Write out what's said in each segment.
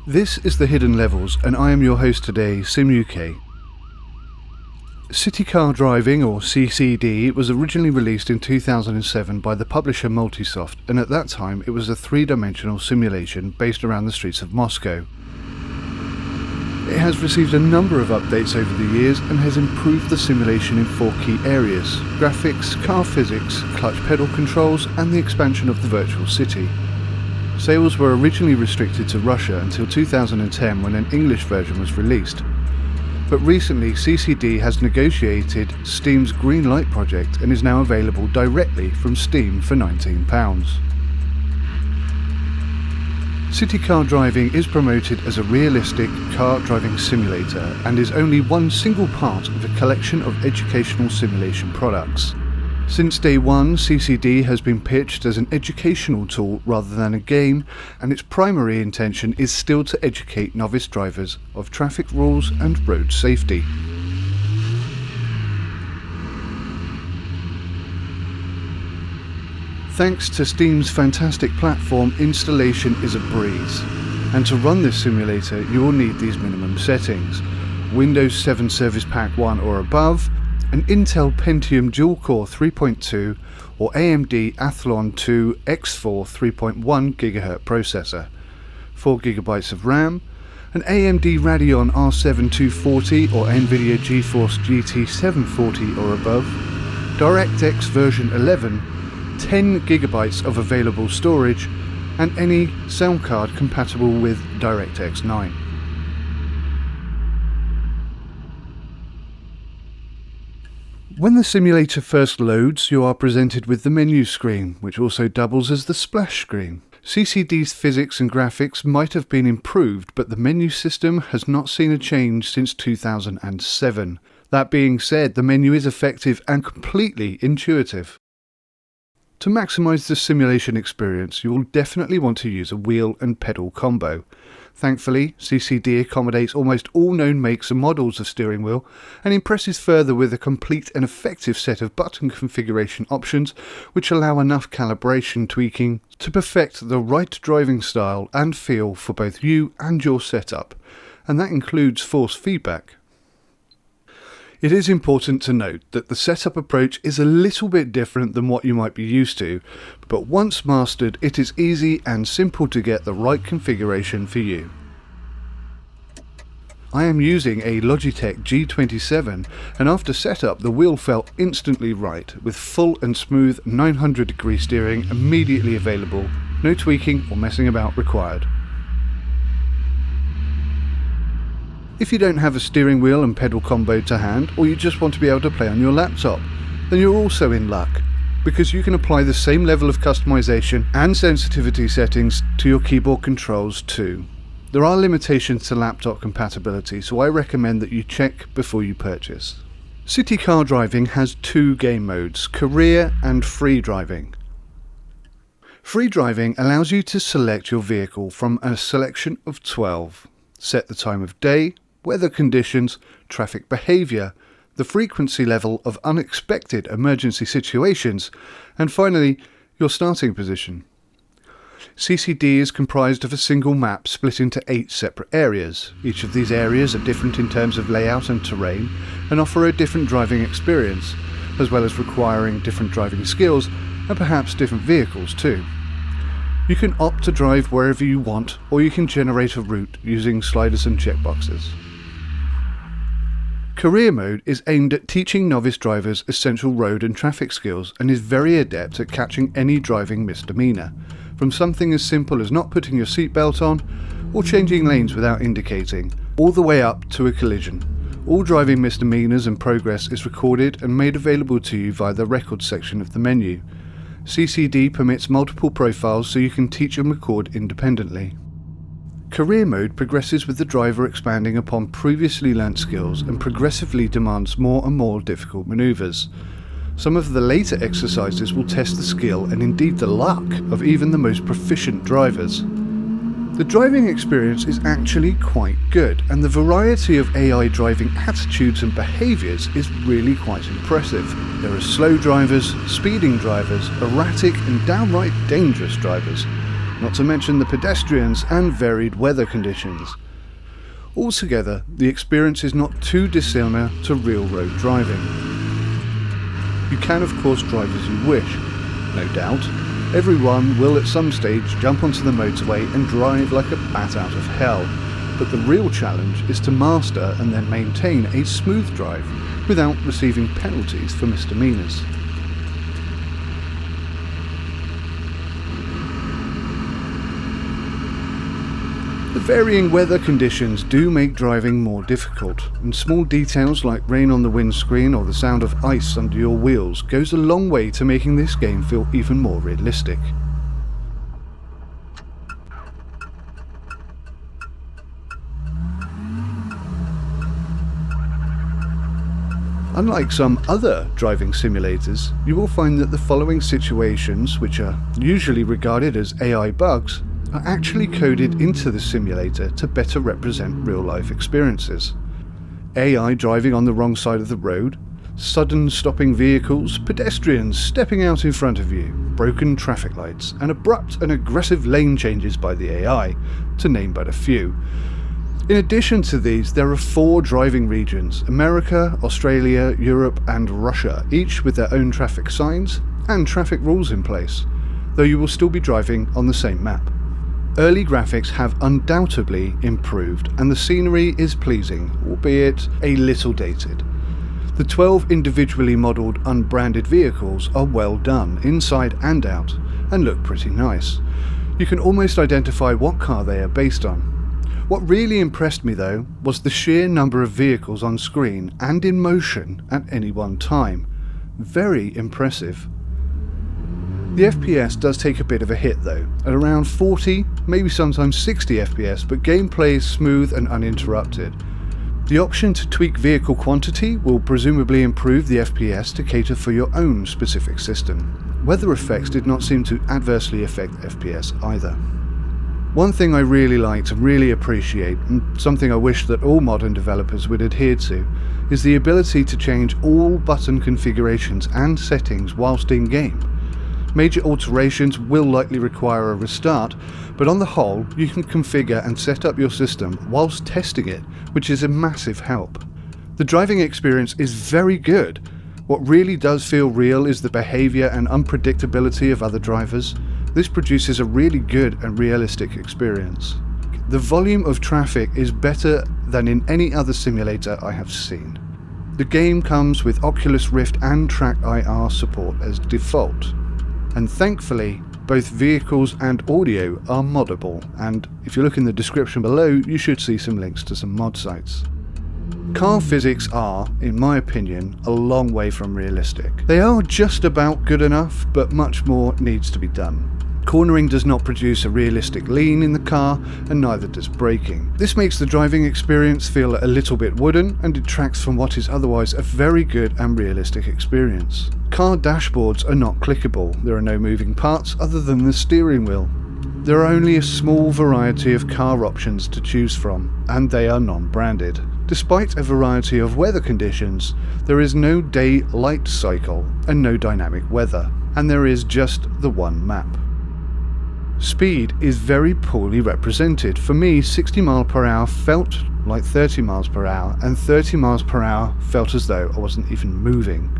This is The Hidden Levels, and I am your host today, SimUK. City Car Driving, or CCD, was originally released in 2007 by the publisher Multisoft, and at that time it was a three-dimensional simulation based around the streets of Moscow. It has received a number of updates over the years and has improved the simulation in four key areas: graphics, car physics, clutch pedal controls, and the expansion of the virtual city. Sales were originally restricted to Russia until 2010 when an English version was released. But recently CCD has negotiated Steam's Green Light project and is now available directly from Steam for £19. City Car Driving is promoted as a realistic car driving simulator and is only one single part of a collection of educational simulation products. Since day one, CCD has been pitched as an educational tool rather than a game, and its primary intention is still to educate novice drivers of traffic rules and road safety. Thanks to Steam's fantastic platform, installation is a breeze. And to run this simulator, you will need these minimum settings: Windows 7 Service Pack 1 or above, an Intel Pentium dual-core 3.2 or AMD Athlon 2 X4 3.1 GHz processor, 4 GB of RAM, an AMD Radeon R7 240 or NVIDIA GeForce GT 740 or above, DirectX version 11, 10 GB of available storage, and any sound card compatible with DirectX 9. When the simulator first loads, you are presented with the menu screen, which also doubles as the splash screen. CCD's physics and graphics might have been improved, but the menu system has not seen a change since 2007. That being said, the menu is effective and completely intuitive. To maximise the simulation experience, you will definitely want to use a wheel and pedal combo. Thankfully, CCD accommodates almost all known makes and models of steering wheel and impresses further with a complete and effective set of button configuration options which allow enough calibration tweaking to perfect the right driving style and feel for both you and your setup, and that includes force feedback. It is important to note that the setup approach is a little bit different than what you might be used to, but once mastered it is easy and simple to get the right configuration for you. I am using a Logitech G27, and after setup the wheel felt instantly right, with full and smooth 900-degree steering immediately available, no tweaking or messing about required. If you don't have a steering wheel and pedal combo to hand, or you just want to be able to play on your laptop, then you're also in luck, because you can apply the same level of customization and sensitivity settings to your keyboard controls too. There are limitations to laptop compatibility, so I recommend that you check before you purchase. City Car Driving has two game modes, Career and Free Driving. Free Driving allows you to select your vehicle from a selection of 12. Set the time of day, weather conditions, traffic behaviour, the frequency level of unexpected emergency situations, and finally, your starting position. CCD is comprised of a single map split into 8 separate areas. Each of these areas are different in terms of layout and terrain and offer a different driving experience, as well as requiring different driving skills and perhaps different vehicles too. You can opt to drive wherever you want, or you can generate a route using sliders and checkboxes. Career mode is aimed at teaching novice drivers essential road and traffic skills and is very adept at catching any driving misdemeanour, from something as simple as not putting your seatbelt on or changing lanes without indicating, all the way up to a collision. All driving misdemeanours and progress is recorded and made available to you via the records section of the menu. CCD permits multiple profiles so you can teach and record independently. Career mode progresses with the driver expanding upon previously learnt skills and progressively demands more and more difficult manoeuvres. Some of the later exercises will test the skill and indeed the luck of even the most proficient drivers. The driving experience is actually quite good, and the variety of AI driving attitudes and behaviours is really quite impressive. There are slow drivers, speeding drivers, erratic and downright dangerous drivers. not to mention the pedestrians and varied weather conditions. Altogether, the experience is not too dissimilar to real road driving. You can of course drive as you wish, no doubt. Everyone will at some stage jump onto the motorway and drive like a bat out of hell, but the real challenge is to master and then maintain a smooth drive without receiving penalties for misdemeanors. The varying weather conditions do make driving more difficult, and small details like rain on the windscreen or the sound of ice under your wheels goes a long way to making this game feel even more realistic. Unlike some other driving simulators, you will find that the following situations, which are usually regarded as AI bugs, are actually coded into the simulator to better represent real-life experiences. AI driving on the wrong side of the road, sudden stopping vehicles, pedestrians stepping out in front of you, broken traffic lights, and abrupt and aggressive lane changes by the AI, to name but a few. In addition to these, there are 4 driving regions: America, Australia, Europe, and Russia, each with their own traffic signs and traffic rules in place, though you will still be driving on the same map. Early graphics have undoubtedly improved, and the scenery is pleasing, albeit a little dated. The 12 individually modelled unbranded vehicles are well done, inside and out, and look pretty nice. You can almost identify what car they are based on. What really impressed me though was the sheer number of vehicles on screen and in motion at any one time. Very impressive. The FPS does take a bit of a hit though, at around 40, maybe sometimes 60 FPS, but gameplay is smooth and uninterrupted. The option to tweak vehicle quantity will presumably improve the FPS to cater for your own specific system. Weather effects did not seem to adversely affect FPS either. One thing I really liked and really appreciate, and something I wish that all modern developers would adhere to, is the ability to change all button configurations and settings whilst in game. Major alterations will likely require a restart, but on the whole, you can configure and set up your system whilst testing it, which is a massive help. The driving experience is very good. What really does feel real is the behaviour and unpredictability of other drivers. This produces a really good and realistic experience. The volume of traffic is better than in any other simulator I have seen. The game comes with Oculus Rift and Track IR support as default. And thankfully, both vehicles and audio are moddable, and if you look in the description below, you should see some links to some mod sites. Car physics are, in my opinion, a long way from realistic. They are just about good enough, but much more needs to be done. Cornering does not produce a realistic lean in the car, and neither does braking. This makes the driving experience feel a little bit wooden and detracts from what is otherwise a very good and realistic experience. Car dashboards are not clickable. There are no moving parts other than the steering wheel. There are only a small variety of car options to choose from, and they are non-branded. Despite a variety of weather conditions, there is no day-light cycle and no dynamic weather, and there is just the one map. Speed is very poorly represented. For me, 60 mph felt like 30 mph, and 30 mph felt as though I wasn't even moving.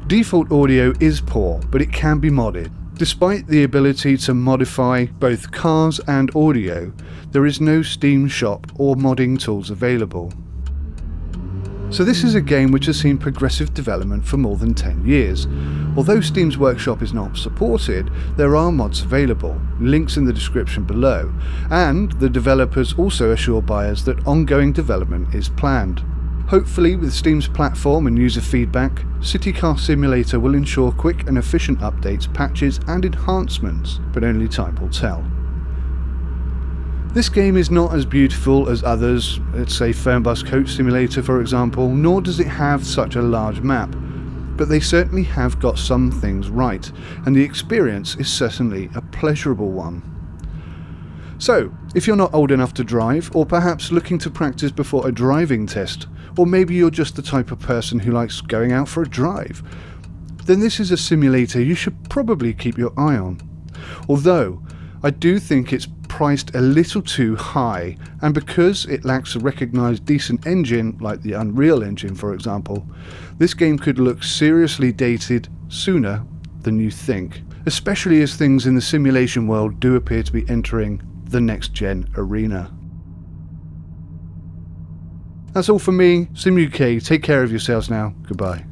Default audio is poor, but it can be modded. Despite the ability to modify both cars and audio, there is no Steam shop or modding tools available. So this is a game which has seen progressive development for more than 10 years. Although Steam's workshop is not supported, there are mods available, links in the description below, and the developers also assure buyers that ongoing development is planned. Hopefully, with Steam's platform and user feedback, City Car Simulator will ensure quick and efficient updates, patches and enhancements, but only time will tell. This game is not as beautiful as others, let's say Fernbus Coach Simulator for example, nor does it have such a large map, but they certainly have got some things right, and the experience is certainly a pleasurable one. So, if you're not old enough to drive, or perhaps looking to practice before a driving test, or maybe you're just the type of person who likes going out for a drive, then this is a simulator you should probably keep your eye on. although I do think it's priced a little too high, and because it lacks a recognised decent engine like the Unreal Engine for example, this game could look seriously dated sooner than you think, especially as things in the simulation world do appear to be entering the next gen arena. That's all from me, SimUK, take care of yourselves now, goodbye.